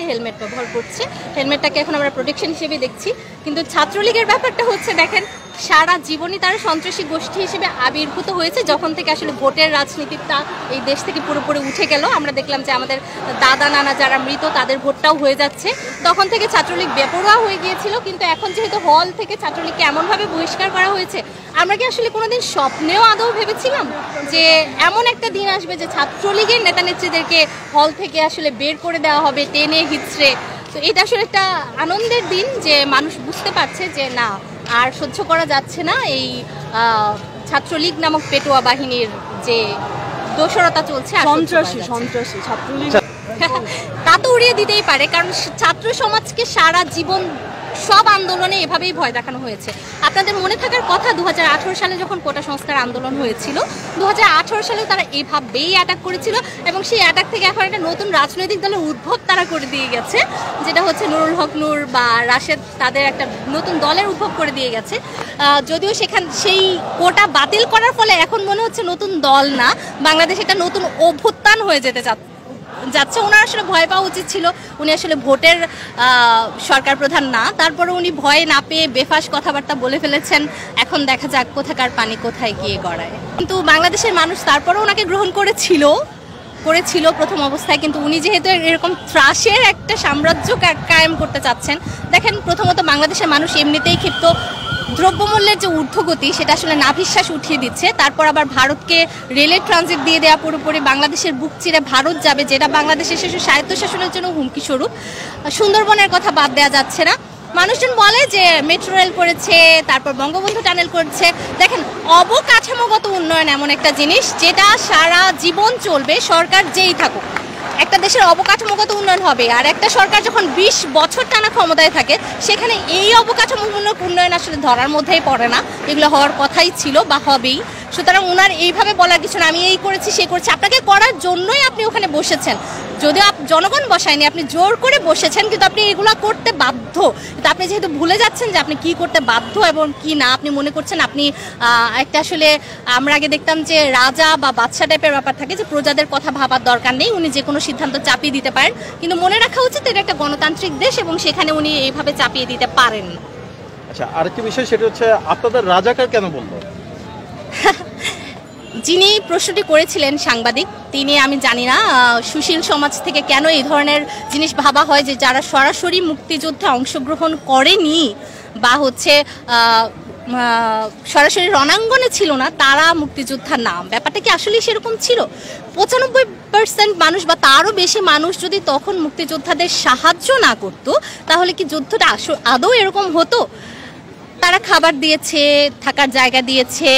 Helmet ব্যবহার করছে। হেলমেটটাকে এখন আমরা প্রোটেকশন হিসেবে দেখছি। কিন্তু ছাত্রলীগের ব্যাপারটা হচ্ছে দেখেন সারা জীবনই তারা সন্ত্রাসী গোষ্ঠী হিসেবে আবির্ভূত হয়েছে যখন থেকে আসলে ভোটের রাজনীতিটা এই দেশ থেকে পুরোপুরি উঠে গেল। আমরা দেখলাম যে আমাদের দাদা নানা যারা মৃত তাদের ভোটটাও হয়ে যাচ্ছে, তখন থেকে ছাত্রলীগ বেপরোয়া হয়ে গিয়েছিল। কিন্তু এখন যেহেতু হল থেকে ছাত্রলীগকে এমনভাবে বহিষ্কার করা হয়েছে, আমরা কি আসলে কোনোদিন স্বপ্নেও আদৌ ভেবেছিলাম যে এমন একটা দিন আসবে যে ছাত্রলীগের নেতা নেত্রীদেরকে হল থেকে আসলে বের করে দেওয়া হবে টেনে হিচড়ে? তো এটা আসলে একটা আনন্দের দিন যে মানুষ বুঝতে পারছে যে না আর সহ্য করা যাচ্ছে না এই ছাত্রলীগ নামক পেটোয়া বাহিনীর যে দোষরতা চলছে। সন্ত্রাসী ছাত্রলীগ তা তো উড়িয়ে দিতেই পারে, কারণ ছাত্র সমাজকে সারা জীবন সব আন্দোলনে এভাবেই ভয় দেখানো হয়েছে। আপনাদের মনে থাকার কথা 2018 সালে যখন কোটা সংস্কার আন্দোলন হয়েছিল, 2018 সালে তারা এভাবেই অ্যাটাক করেছিল এবং সেই অ্যাটাক থেকে এখন একটা নতুন রাজনৈতিক দলের উদ্ভব তারা করে দিয়ে গেছে, যেটা হচ্ছে নুরুল হক নূর বা রাশেদ, তাদের একটা নতুন দলের উদ্ভব করে দিয়ে গেছে। যদিও সেই কোটা বাতিল করার ফলে এখন মনে হচ্ছে নতুন দল না, বাংলাদেশ একটা নতুন অভ্যুত্থান হয়ে যেতে যাচ্ছে। ওনার আসলে ভয় পাওয়া উচিত ছিল, উনি আসলে ভোটের সরকার প্রধান না, তারপরে উনি ভয় না পেয়ে বেফাস কথাবার্তা বলে ফেলেছেন। এখন দেখা যাক কোথাকার পানি কোথায় গিয়ে গড়ায়। কিন্তু বাংলাদেশের মানুষ তারপরে ওনাকে গ্রহণ করেছিল প্রথম অবস্থায়। কিন্তু উনি যেহেতু এরকম ত্রাসের একটা সাম্রাজ্য কায়েম করতে চাচ্ছেন, দেখেন প্রথমত বাংলাদেশের মানুষ এমনিতেই ক্ষিপ্ত। দ্রব্যমূল্যের যে ঊর্ধ্বগতি সেটা আসলে নাভিশ্বাস উঠিয়ে দিচ্ছে। তারপর আবার ভারতকে রেলের ট্রানজিট দিয়ে দেওয়া, পুরোপুরি বাংলাদেশের বুক চিরে ভারত যাবে, যেটা বাংলাদেশের শিশু স্বায়ত্তশাসনের জন্য হুমকি স্বরূপ। সুন্দরবনের কথা বাদ দেওয়া যাচ্ছে না। মানুষজন বলে যে মেট্রো রেল করেছে, তারপর বঙ্গবন্ধু টানেল করেছে। দেখেন অবকাঠামোগত উন্নয়ন এমন একটা জিনিস যেটা সারা জীবন চলবে, সরকার যেই থাকুক। একটা দেশের অবকাঠামোগত উন্নয়ন হবে, আর একটা সরকার যখন 20 বছর টানা ক্ষমতায় থাকে সেখানে এই অবকাঠামোমূলক উন্নয়ন আসলে ধরার মধ্যেই পড়ে না। এগুলো হওয়ার কথাই ছিল বা হবেই। সুতরাং ওনার এইভাবে বলার কিছু না, আমি এই করেছি সে করেছি। আপনাকে করার জন্যই আপনি ওখানে বসেছেন, যদিও জনগণ বসায়নি, আপনি জোর করে বসেছেন, কিন্তু আপনি এগুলো করতে বাধ্য। কিন্তু আপনি যেহেতু ভুলে যাচ্ছেন যে আপনি কি করতে বাধ্য এবং কি না, আপনি মনে করছেন আপনি একটা আসলে, আমরা আগে দেখতাম যে রাজা বা বাদশা টাইপের ব্যাপার থাকে, যে প্রজাদের কথা ভাবার দরকার নেই, উনি যে কোনো সিদ্ধান্ত চাপিয়ে দিতে পারেন। কিন্তু মনে রাখা উচিত এটা একটা গণতান্ত্রিক দেশ এবং সেখানে উনি এইভাবে চাপিয়ে দিতে পারেন। আচ্ছা, আরেকটি বিষয় সেটা হচ্ছে আপনাদের রাজাকার কেন বললো? যিনি প্রশ্নটি করেছিলেন সাংবাদিক, তিনি, আমি জানি না সুশীল সমাজ থেকে কেন এই ধরনের জিনিস ভাবা হয় যে যারা সরাসরি মুক্তিযুদ্ধে অংশগ্রহণ করেনি বা হচ্ছে সরাসরি রণাঙ্গনে ছিল না তারা মুক্তিযোদ্ধার নাম। ব্যাপারটা কি আসলে সেরকম ছিল? 95% মানুষ বা তারও বেশি মানুষ যদি তখন মুক্তিযোদ্ধাদের সাহায্য না করতো তাহলে কি যুদ্ধটা আদৌ এরকম হতো? তারা খাবার দিয়েছে, থাকার জায়গা দিয়েছে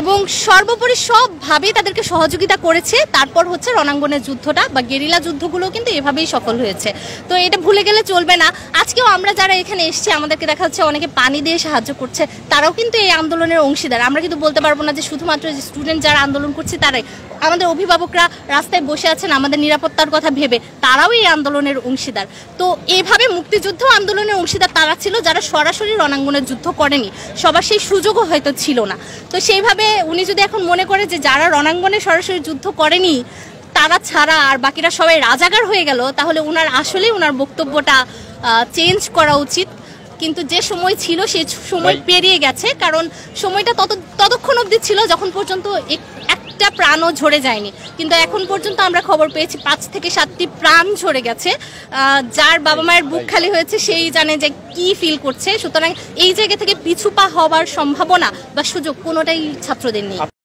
এবং সর্বোপরি সবভাবেই তাদেরকে সহযোগিতা করেছে। তারপর হচ্ছে রণাঙ্গনের যুদ্ধটা বা গেরিলা যুদ্ধগুলো কিন্তু এভাবেই সফল হয়েছে। তো এটা ভুলে গেলে চলবে না। আজকেও আমরা যারা এখানে এসেছি আমাদেরকে দেখা যাচ্ছে অনেকে পানি দিয়ে সাহায্য করছে, তারাও কিন্তু এই আন্দোলনের অংশীদার। আমরা কিন্তু বলতে পারবো না যে শুধুমাত্র স্টুডেন্ট যারা আন্দোলন করছে তারাই। আমাদের অভিভাবকরা রাস্তায় বসে আছেন আমাদের নিরাপত্তার কথা ভেবে, তারাও এই আন্দোলনের অংশীদার। তো এইভাবে মুক্তিযুদ্ধ আন্দোলনের অংশীদার তারা ছিল যারা সরাসরি রণাঙ্গনের যুদ্ধ করেনি, সবার সেই সুযোগও হয়তো ছিল না। তো সেইভাবে উনি যদি এখন মনে করে যে যারা রণাঙ্গনে সরাসরি যুদ্ধ করেনি তারা ছাড়া আর বাকিরা সবাই রাজাকার হয়ে গেল, তাহলে ওনার আসলেই ওনার বক্তব্যটা চেঞ্জ করা উচিত। কিন্তু যে সময় ছিল সেই সময় পেরিয়ে গেছে, কারণ সময়টা ততক্ষণ অবধি ছিল যখন পর্যন্ত একটা প্রাণও ঝরে যায়নি। কিন্তু এখন পর্যন্ত আমরা খবর পেয়েছি 5 থেকে 7টি প্রাণ ঝরে গেছে। যার বাবা মায়ের বুক খালি হয়েছে সেই জানে যে কি ফিল করছে। সুতরাং এই জায়গা থেকে পিছু পা হওয়ার সম্ভাবনা বা সুযোগ কোনোটাই ছাত্রদের নেই।